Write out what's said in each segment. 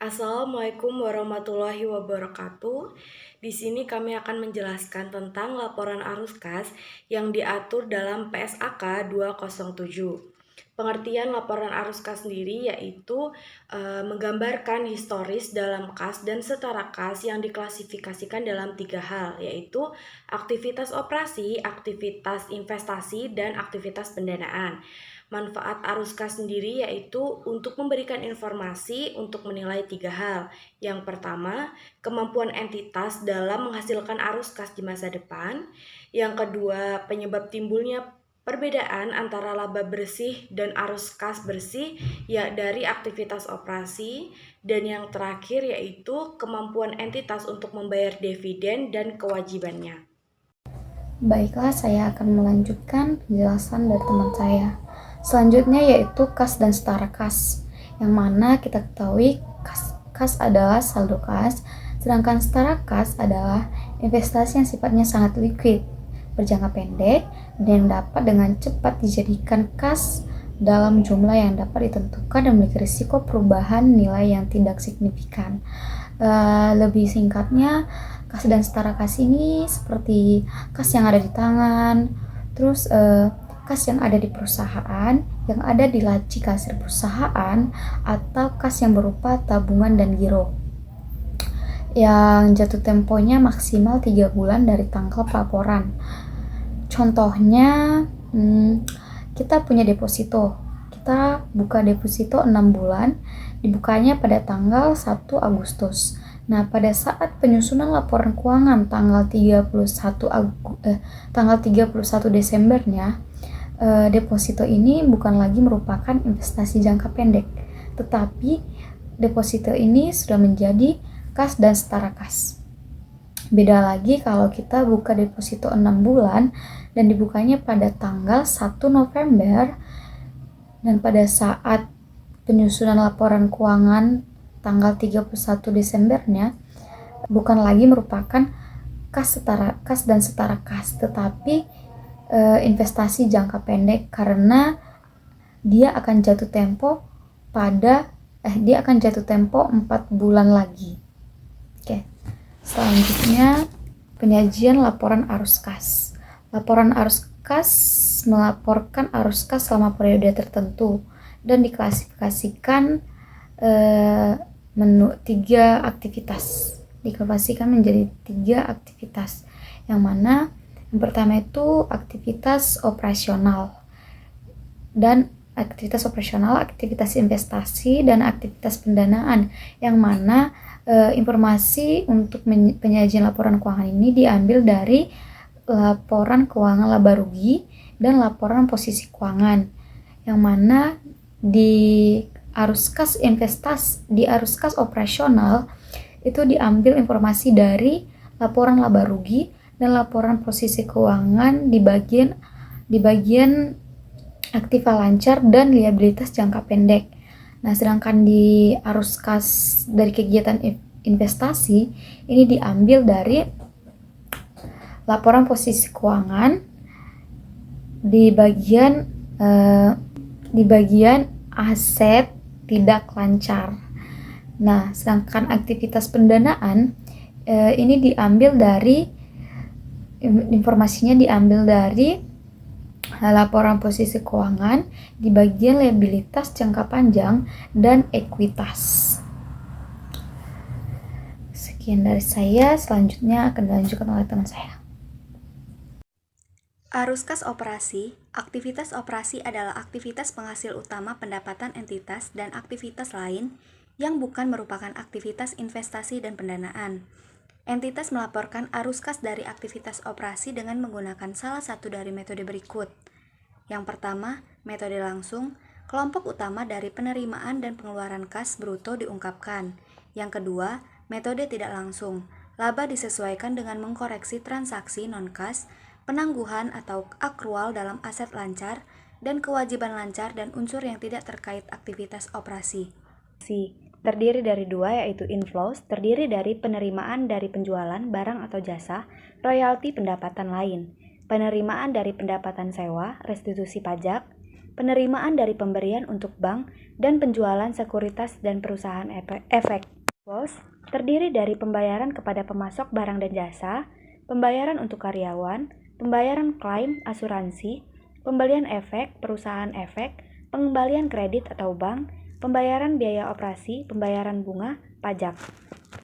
Assalamualaikum warahmatullahi wabarakatuh. Di sini kami akan menjelaskan tentang laporan arus kas yang diatur dalam PSAK 207. Pengertian laporan arus kas sendiri yaitu menggambarkan historis dalam kas dan setara kas yang diklasifikasikan dalam 3 hal, yaitu aktivitas operasi, aktivitas investasi, dan aktivitas pendanaan. Manfaat arus kas sendiri yaitu untuk memberikan informasi untuk menilai 3 hal. Yang pertama, kemampuan entitas dalam menghasilkan arus kas di masa depan. Yang kedua, penyebab timbulnya perbedaan antara laba bersih dan arus kas bersih ya dari aktivitas operasi. Dan yang terakhir yaitu kemampuan entitas untuk membayar dividen dan kewajibannya. Baiklah, saya akan melanjutkan penjelasan dari teman saya. Selanjutnya yaitu kas dan setara kas, yang mana kita ketahui kas adalah saldo kas, sedangkan setara kas adalah investasi yang sifatnya sangat liquid, berjangka pendek, dan yang dapat dengan cepat dijadikan kas dalam jumlah yang dapat ditentukan dan memiliki risiko perubahan nilai yang tidak signifikan. Lebih singkatnya, kas dan setara kas ini seperti kas yang ada di tangan, terus kas yang ada di perusahaan, yang ada di laci kasir perusahaan, atau kas yang berupa tabungan dan giro, yang jatuh temponya maksimal 3 bulan dari tanggal pelaporan. Contohnya, kita punya deposito. Kita buka deposito 6 bulan, dibukanya pada tanggal 1 Agustus. Nah, pada saat penyusunan laporan keuangan tanggal 31 Desembernya, deposito ini bukan lagi merupakan investasi jangka pendek, tetapi deposito ini sudah menjadi kas dan setara kas. Beda lagi kalau kita buka deposito 6 bulan dan dibukanya pada tanggal 1 November, dan pada saat penyusunan laporan keuangan tanggal 31 Desembernya bukan lagi merupakan kas dan setara kas, tetapi investasi jangka pendek, karena dia akan jatuh tempo 4 bulan lagi. Oke. Selanjutnya, penyajian laporan arus kas. Laporan arus kas melaporkan arus kas selama periode tertentu dan diklasifikasikan diklasifikasikan menjadi 3 aktivitas, yang mana yang pertama itu aktivitas operasional, aktivitas investasi, dan aktivitas pendanaan, yang mana informasi untuk penyajian laporan keuangan ini diambil dari laporan keuangan laba rugi dan laporan posisi keuangan, yang mana di arus kas operasional itu diambil informasi dari laporan laba rugi dan laporan posisi keuangan di bagian aktiva lancar dan liabilitas jangka pendek. Nah, sedangkan di arus kas dari kegiatan investasi ini diambil dari laporan posisi keuangan di bagian aset tidak lancar. Nah, sedangkan aktivitas pendanaan ini informasinya diambil dari laporan posisi keuangan di bagian liabilitas jangka panjang dan ekuitas. Sekian dari saya, selanjutnya akan dilanjutkan oleh teman saya. Arus kas operasi. Aktivitas operasi adalah aktivitas penghasil utama pendapatan entitas dan aktivitas lain yang bukan merupakan aktivitas investasi dan pendanaan. Entitas melaporkan arus kas dari aktivitas operasi dengan menggunakan salah satu dari metode berikut. Yang pertama, metode langsung. Kelompok utama dari penerimaan dan pengeluaran kas bruto diungkapkan. Yang kedua, metode tidak langsung. Laba disesuaikan dengan mengkoreksi transaksi non-kas, penangguhan atau akrual dalam aset lancar, dan kewajiban lancar dan unsur yang tidak terkait aktivitas operasi. Terdiri dari 2, yaitu inflows, terdiri dari penerimaan dari penjualan barang atau jasa, royalti pendapatan lain, penerimaan dari pendapatan sewa, restitusi pajak, penerimaan dari pemberian untuk bank, dan penjualan sekuritas dan perusahaan efek. Flows terdiri dari pembayaran kepada pemasok barang dan jasa, pembayaran untuk karyawan, pembayaran klaim asuransi, pembelian efek, perusahaan efek, pengembalian kredit atau bank, pembayaran biaya operasi, pembayaran bunga, pajak.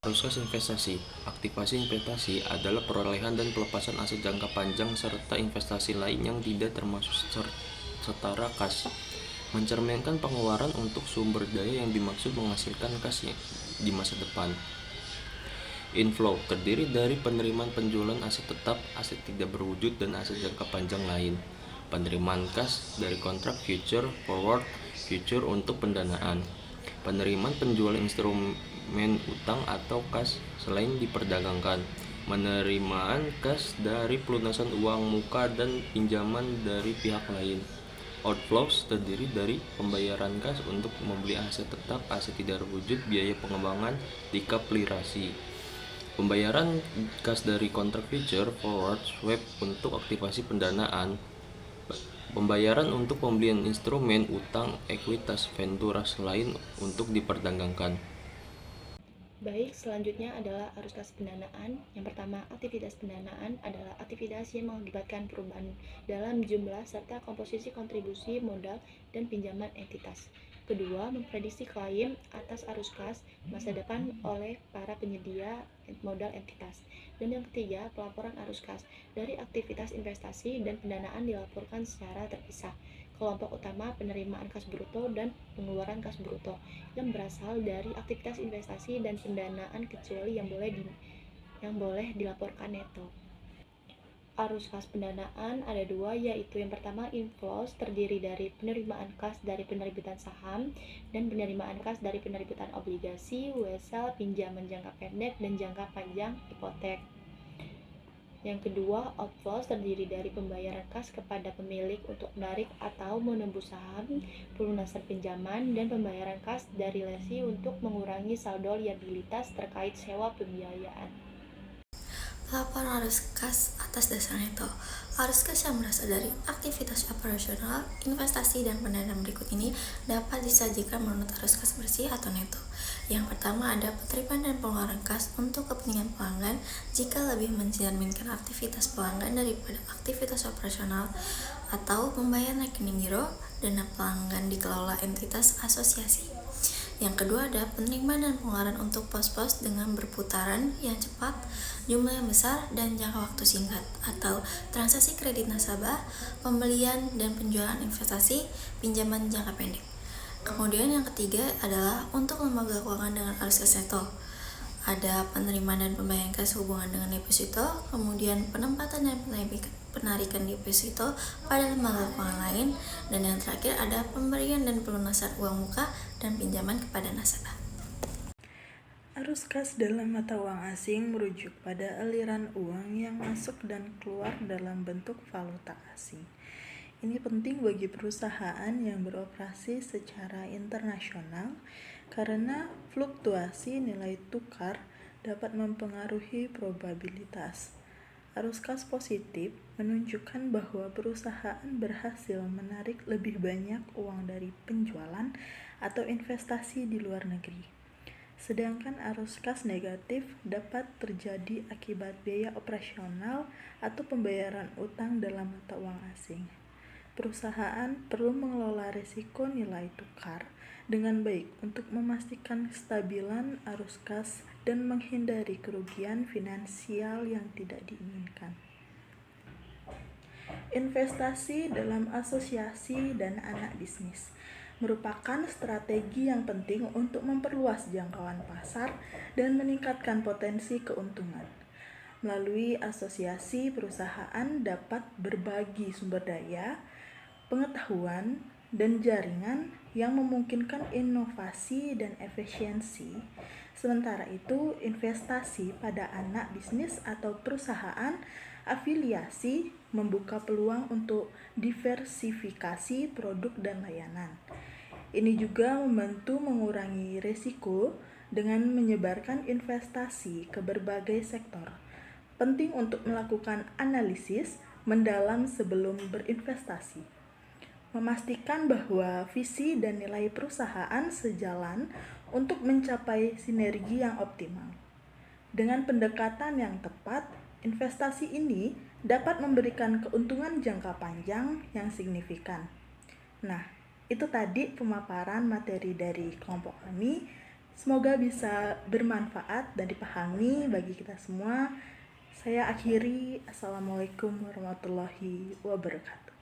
Arus investasi. Aktivasi investasi adalah perolehan dan pelepasan aset jangka panjang serta investasi lain yang tidak termasuk setara kas. Mencerminkan pengeluaran untuk sumber daya yang dimaksud menghasilkan kas di masa depan. Inflow terdiri dari penerimaan penjualan aset tetap, aset tidak berwujud, dan aset jangka panjang lain. Penerimaan kas dari kontrak future, forward, future untuk pendanaan. Penerimaan penjualan instrumen utang atau kas selain diperdagangkan. Penerimaan kas dari pelunasan uang muka dan pinjaman dari pihak lain. Outflows terdiri dari pembayaran kas untuk membeli aset tetap, aset tidak berwujud, biaya pengembangan, dekapitalisasi. Pembayaran kas dari kontrak future, forward, swap untuk aktivasi pendanaan. Pembayaran untuk pembelian instrumen utang, ekuitas, venturas lain untuk diperdagangkan. Baik, selanjutnya adalah arus kas pendanaan. Yang pertama, aktivitas pendanaan adalah aktivitas yang mengakibatkan perubahan dalam jumlah serta komposisi kontribusi modal dan pinjaman entitas. Kedua, memprediksi klaim atas arus kas masa depan oleh para penyedia modal entitas. Dan yang ketiga, pelaporan arus kas. Dari aktivitas investasi dan pendanaan dilaporkan secara terpisah. Kelompok utama penerimaan kas bruto dan pengeluaran kas bruto yang berasal dari aktivitas investasi dan pendanaan kecuali yang boleh dilaporkan neto. Arus kas pendanaan ada dua, yaitu yang pertama inflows terdiri dari penerimaan kas dari penerbitan saham dan penerimaan kas dari penerbitan obligasi, wesel, pinjaman jangka pendek dan jangka panjang hipotek. Yang kedua, outflows terdiri dari pembayaran kas kepada pemilik untuk menarik atau menembus saham, pelunasan pinjaman, dan pembayaran kas dari lesi untuk mengurangi saldo liabilitas terkait sewa pembiayaan. Laporan arus kas atas dasar neto. Arus kas yang berasal dari aktivitas operasional, investasi, dan pendanaan berikut ini dapat disajikan menurut arus kas bersih atau neto. Yang pertama ada penerimaan dan pengeluaran kas untuk kepentingan pelanggan jika lebih mencerminkan aktivitas pelanggan daripada aktivitas operasional, atau pembayaran rekening giro dana pelanggan dikelola entitas asosiasi. Yang kedua ada penerimaan dan pengeluaran untuk pos-pos dengan berputaran yang cepat, jumlah yang besar, dan jangka waktu singkat, atau transaksi kredit nasabah, pembelian dan penjualan investasi, pinjaman jangka pendek. Kemudian yang ketiga adalah untuk lembaga keuangan dengan arus kas neto. Ada penerimaan dan pembayaran kas hubungan dengan deposito, kemudian penempatan dan penarikan deposito pada lembaga keuangan lain, dan yang terakhir ada pemberian dan pelunasan uang muka dan pinjaman kepada nasabah. Arus kas dalam mata uang asing merujuk pada aliran uang yang masuk dan keluar dalam bentuk valuta asing. Ini penting bagi perusahaan yang beroperasi secara internasional karena fluktuasi nilai tukar dapat mempengaruhi probabilitas. Arus kas positif menunjukkan bahwa perusahaan berhasil menarik lebih banyak uang dari penjualan atau investasi di luar negeri. Sedangkan arus kas negatif dapat terjadi akibat biaya operasional atau pembayaran utang dalam mata uang asing. Perusahaan perlu mengelola risiko nilai tukar dengan baik untuk memastikan kestabilan arus kas dan menghindari kerugian finansial yang tidak diinginkan. Investasi dalam asosiasi dan anak bisnis merupakan strategi yang penting untuk memperluas jangkauan pasar dan meningkatkan potensi keuntungan. Melalui asosiasi, perusahaan dapat berbagi sumber daya, pengetahuan, dan jaringan yang memungkinkan inovasi dan efisiensi. Sementara itu, investasi pada anak bisnis atau perusahaan afiliasi membuka peluang untuk diversifikasi produk dan layanan. Ini juga membantu mengurangi risiko dengan menyebarkan investasi ke berbagai sektor. Penting untuk melakukan analisis mendalam sebelum berinvestasi. memastikan bahwa visi dan nilai perusahaan sejalan untuk mencapai sinergi yang optimal. Dengan pendekatan yang tepat, investasi ini dapat memberikan keuntungan jangka panjang yang signifikan. Nah, itu tadi pemaparan materi dari kelompok kami. Semoga bisa bermanfaat dan dipahami bagi kita semua. Saya akhiri. Assalamualaikum warahmatullahi wabarakatuh.